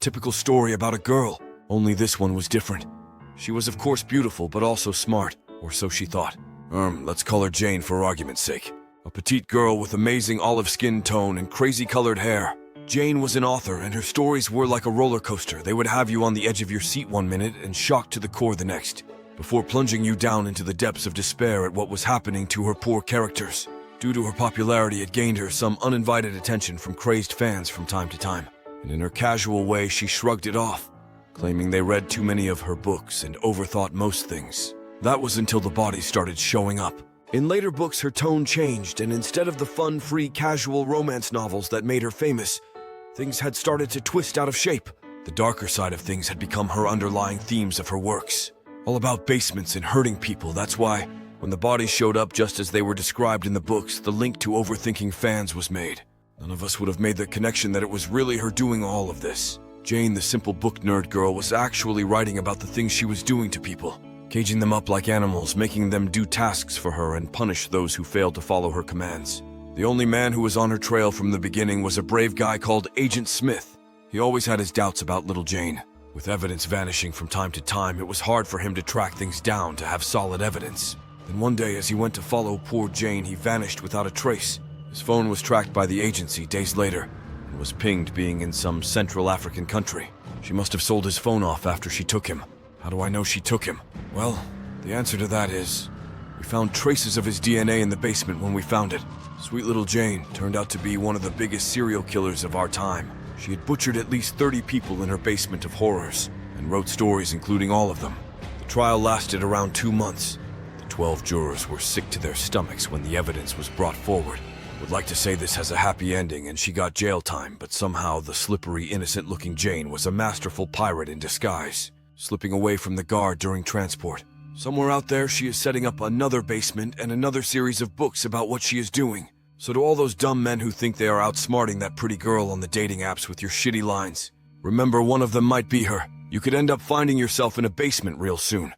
typical story about a girl, only this one was different. She was of course beautiful, but also smart, or so she thought. Let's call her Jane for argument's sake. A petite girl with amazing olive skin tone and crazy colored hair. Jane was an author, and her stories were like a roller coaster. They would have you on the edge of your seat one minute and shocked to the core the next, before plunging you down into the depths of despair at what was happening to her poor characters. Due to her popularity, it gained her some uninvited attention from crazed fans from time to time, and in her casual way she shrugged it off, claiming they read too many of her books and overthought most things. That was until the bodies started showing up. In later books, her tone changed, and instead of the fun, free, casual romance novels that made her famous, things had started to twist out of shape. The darker side of things had become her underlying themes of her works. All about basements and hurting people. That's why, when the bodies showed up just as they were described in the books, the link to overthinking fans was made. None of us would have made the connection that it was really her doing all of this. Jane, the simple book nerd girl, was actually writing about the things she was doing to people, caging them up like animals, making them do tasks for her and punish those who failed to follow her commands. The only man who was on her trail from the beginning was a brave guy called Agent Smith. He always had his doubts about little Jane. With evidence vanishing from time to time, it was hard for him to track things down to have solid evidence. Then one day, as he went to follow poor Jane, he vanished without a trace. His phone was tracked by the agency days later and was pinged being in some Central African country. She must have sold his phone off after she took him. How do I know she took him? Well, the answer to that is, we found traces of his DNA in the basement when we found it. Sweet little Jane turned out to be one of the biggest serial killers of our time. She had butchered at least 30 people in her basement of horrors and wrote stories including all of them. The trial lasted around 2 months. The 12 jurors were sick to their stomachs when the evidence was brought forward. Would like to say this has a happy ending and she got jail time, but somehow the slippery, innocent-looking Jane was a masterful pirate in disguise, slipping away from the guard during transport. Somewhere out there, she is setting up another basement and another series of books about what she is doing. So to all those dumb men who think they are outsmarting that pretty girl on the dating apps with your shitty lines, remember one of them might be her. You could end up finding yourself in a basement real soon.